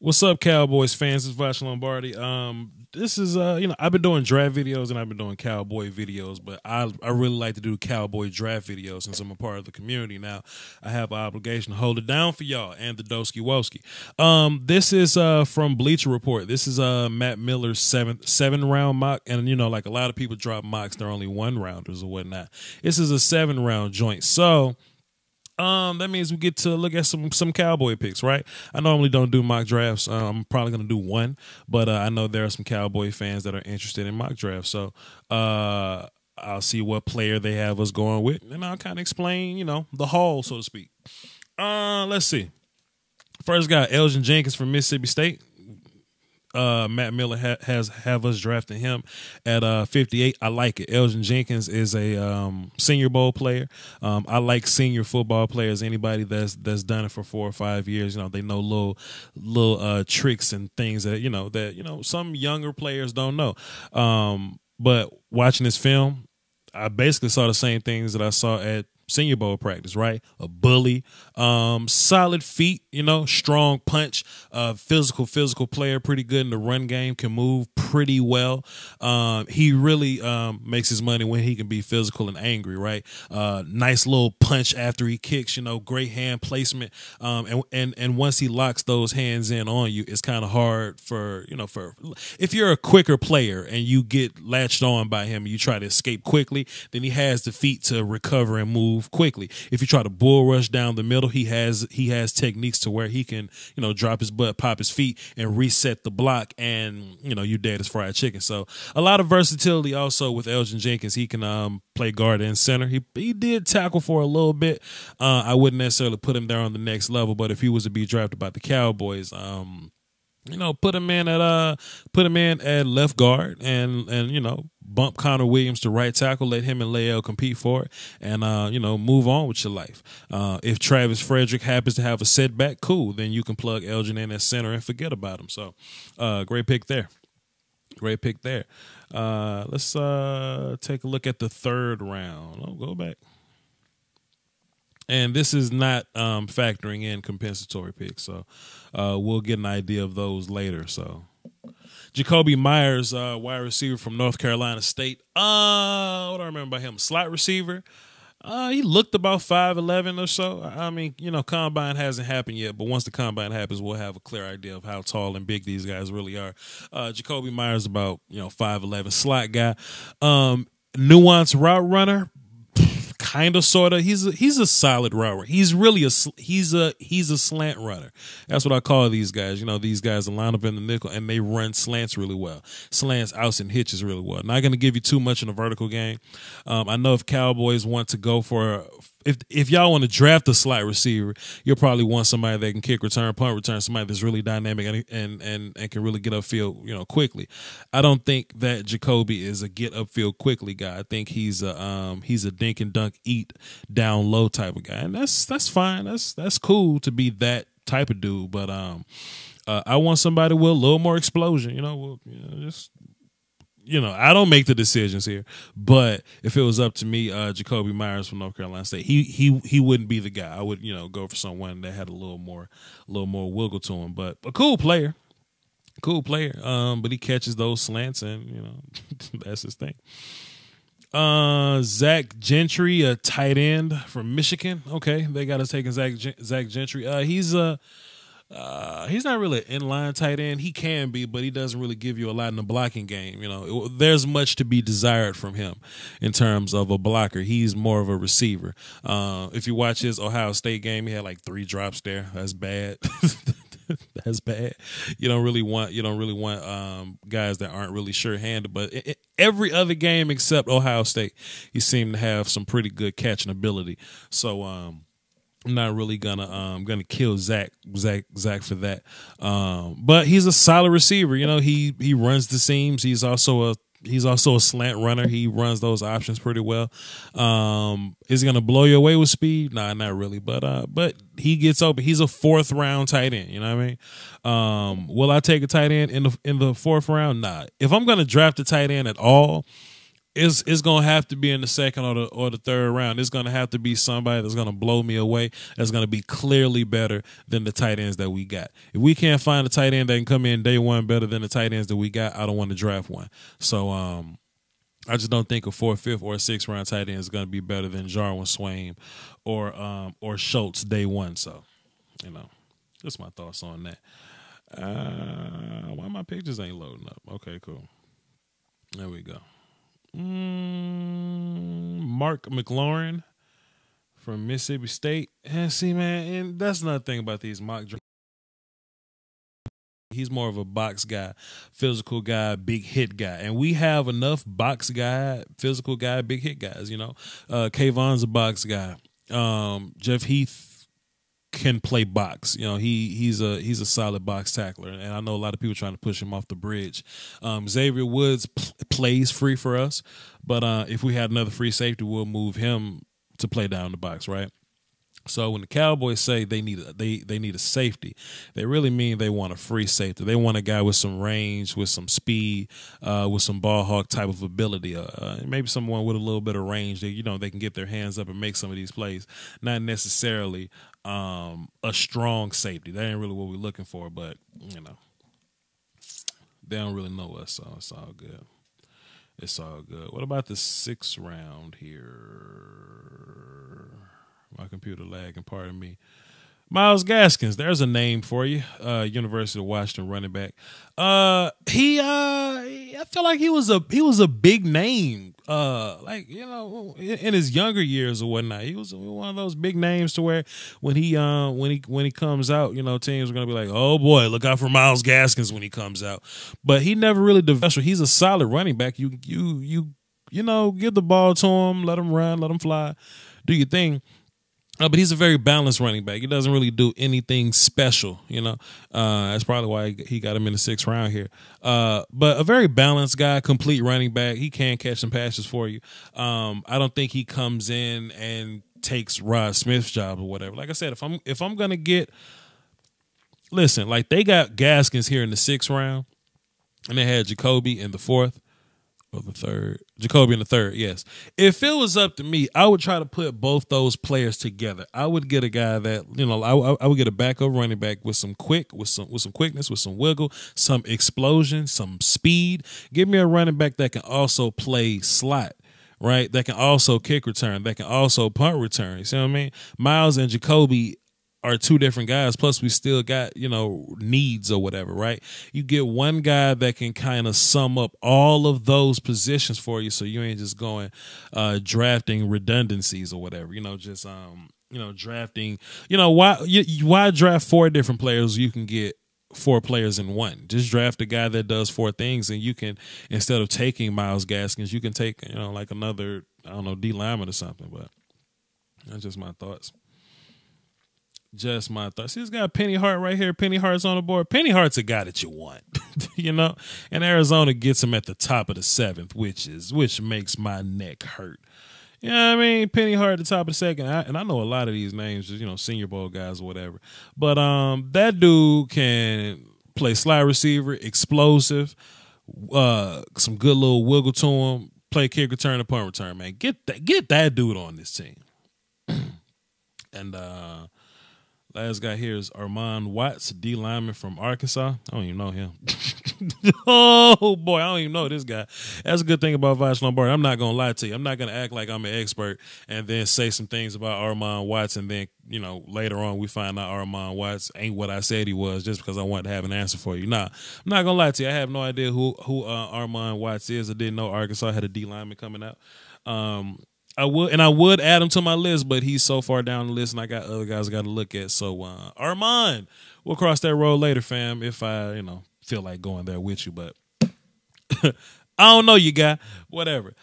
What's up, Cowboys fans? It's Voch Lombardi. This is I've been doing draft videos and I've been doing Cowboy videos, but I really like to do Cowboy draft videos since I'm a part of the community now. I have an obligation to hold it down for y'all and the Doski Woski. This is from Bleacher Report. This is Matt Miller's seven round mock, and like a lot of people drop mocks, they're only 1-rounders or whatnot. This is a 7-round joint, so. That means we get to look at some Cowboy picks, right? I normally don't do mock drafts. I'm probably going to do one, but I know there are some Cowboy fans that are interested in mock drafts. So I'll see what player they have us going with, and I'll kind of explain, the haul, so to speak. Let's see. First guy, Elgin Jenkins from Mississippi State. Matt Miller have us drafting him at 58. I like it. Elgin Jenkins is a Senior Bowl player. I like senior football players. Anybody that's done it for 4 or 5 years, they know little tricks and things that some younger players don't know. But watching this film, I basically saw the same things that I saw at Senior Bowl practice, right? A bully, solid feet, strong punch, physical player, pretty good in the run game, can move pretty well. He really makes his money when he can be physical and angry, right? Nice little punch after he kicks, great hand placement. And once he locks those hands in on you, it's kind of hard for if you're a quicker player and you get latched on by him and you try to escape quickly, then he has the feet to recover and move quickly. If you try to bull rush down the middle, he has techniques to where he can drop his butt, pop his feet, and reset the block, and you dead as fried chicken. So a lot of versatility also with Elgin Jenkins. He can play guard and center. He did tackle for a little bit. I wouldn't necessarily put him there on the next level, but if he was to be drafted by the Cowboys, put him in at left guard and bump Connor Williams to right tackle, let him and Lael compete for it, and move on with your life. If Travis Frederick happens to have a setback, cool, then you can plug Elgin in at center and forget about him. So great pick there. Let's take a look at the 3rd round. Oh, go back. And this is not factoring in compensatory picks, so we'll get an idea of those later. So, Jacoby Myers, wide receiver from North Carolina State. What do I remember about him? Slot receiver. He looked about 5'11" or so. I mean, combine hasn't happened yet, but once the combine happens, we'll have a clear idea of how tall and big these guys really are. Jacoby Myers about 5'11", slot guy. Nuanced route runner. Kind of, sort of. He's a solid route runner. He's really he's a slant runner. That's what I call these guys. These guys line up in the nickel and they run slants really well. Slants, outs, and hitches really well. Not going to give you too much in a vertical game. I know if Cowboys want to go for if y'all want to draft a slot receiver, you'll probably want somebody that can kick return, punt return, somebody that's really dynamic and can really get upfield, quickly. I don't think that Jacoby is a get upfield quickly guy. I think he's a dink and dunk, eat down low type of guy, and that's fine. That's cool to be that type of dude. But I want somebody with a little more explosion. I don't make the decisions here, but if it was up to me, Jacoby Myers from North Carolina State, he wouldn't be the guy. I would, go for someone that had a little more wiggle to him, but a cool player. But he catches those slants and, that's his thing. Zach Gentry, a tight end from Michigan. Okay. They got us taking Zach Gentry. He's not really an inline tight end. He can be, but he doesn't really give you a lot in the blocking game. There's much to be desired from him in terms of a blocker. He's more of a receiver. If you watch his Ohio State game, he had like 3 drops there. That's bad. That's bad. You don't really want guys that aren't really sure-handed. But every other game except Ohio State, he seemed to have some pretty good catching ability. So I'm not really gonna kill Zach for that. But he's a solid receiver. He runs the seams. He's also a slant runner. He runs those options pretty well. Is he gonna blow you away with speed? Nah, not really. But he gets open. He's a 4th round tight end. You know what I mean? Will I take a tight end in the 4th round? Nah. If I'm gonna draft a tight end at all, it's gonna have to be in the second or the third round. It's gonna have to be somebody that's gonna blow me away. That's gonna be clearly better than the tight ends that we got. If we can't find a tight end that can come in day one better than the tight ends that we got, I don't want to draft one. So I just don't think a fourth, fifth, or sixth round tight end is gonna be better than Jarwin Swain or Schultz day one. So just my thoughts on that. Why my pictures ain't loading up? Okay, cool. There we go. Mark Maclaurin from Mississippi State. And see, man, and that's another thing about these mock drafts. He's more of a box guy, physical guy, big hit guy. And we have enough box guy, physical guy, big hit guys, Kayvon's a box guy. Jeff Heath can play box. He's a solid box tackler, and I know a lot of people trying to push him off the bridge. Xavier Woods plays free for us, but if we had another free safety, we'll move him to play down the box, right? So when the Cowboys say they need a safety, they really mean they want a free safety. They want a guy with some range, with some speed, with some ball hawk type of ability. Maybe someone with a little bit of range that they can get their hands up and make some of these plays. Not necessarily a strong safety. That ain't really what we're looking for, but they don't really know us, so it's all good. It's all good. What about the 6th round here? My computer lagging, pardon me. Myles Gaskins, there's a name for you. University of Washington running back. I feel like he was a big name. In his younger years or whatnot, he was one of those big names to where when he comes out, teams are gonna be like, oh boy, look out for Myles Gaskins when he comes out. But he never really developed. He's a solid running back. You give the ball to him, let him run, let him fly, do your thing. But he's a very balanced running back. He doesn't really do anything special, That's probably why he got him in the 6th round here. But a very balanced guy, complete running back. He can catch some passes for you. I don't think he comes in and takes Rod Smith's job or whatever. Like I said, if I'm gonna like they got Gaskins here in the 6th round, and they had Jacoby in the 4th. Or the 3rd. Jacoby in the 3rd, yes. If it was up to me, I would try to put both those players together. I would get a guy that, I would get a backup running back with some quickness, with some wiggle, some explosion, some speed. Give me a running back that can also play slot, right? That can also kick return, that can also punt return. You see what I mean? Myles and Jacoby are two different guys, plus we still got, needs or whatever, right? You get one guy that can kind of sum up all of those positions for you, so you ain't just going drafting redundancies or whatever, drafting, why draft 4 different players? You can get 4 players in one. Just draft a guy that does 4 things, and you can, instead of taking Myles Gaskins, you can take, like another, D lineman or something, but that's just my thoughts. Just my thoughts. See, this guy Penny Hart right here. Penny Hart's on the board. Penny Hart's a guy that you want, And Arizona gets him at the top of the 7th, which makes my neck hurt. You know what I mean? Penny Hart at the top of the 2nd. And I know a lot of these names, just, Senior Bowl guys or whatever. But that dude can play slide receiver, explosive, some good little wiggle to him, play kick return and punt return, man. Get that dude on this team. And last guy here is Armand Watts, D lineman from Arkansas. I don't even know him. Oh, boy, I don't even know this guy. That's a good thing about Voch Lombardi. I'm not going to lie to you. I'm not going to act like I'm an expert and then say some things about Armand Watts, and then, later on we find out Armand Watts ain't what I said he was just because I wanted to have an answer for you. Nah, I'm not going to lie to you. I have no idea who Armand Watts is. I didn't know Arkansas had a D lineman coming out. I would add him to my list, but he's so far down the list, and I got other guys I got to look at. So, Armand, we'll cross that road later, fam, if I, feel like going there with you. But I don't know you, guy. Whatever.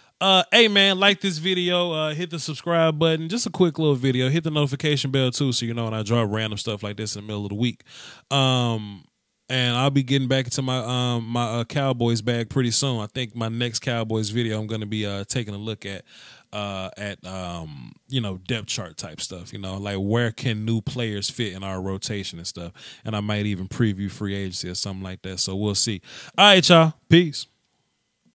Hey, man, like this video. Hit the subscribe button. Just a quick little video. Hit the notification bell, too, so when I drop random stuff like this in the middle of the week. And I'll be getting back into my Cowboys bag pretty soon. I think my next Cowboys video, I'm going to be taking a look at depth chart type stuff, like where can new players fit in our rotation and stuff. And I might even preview free agency or something like that. So we'll see. All right, y'all. Peace.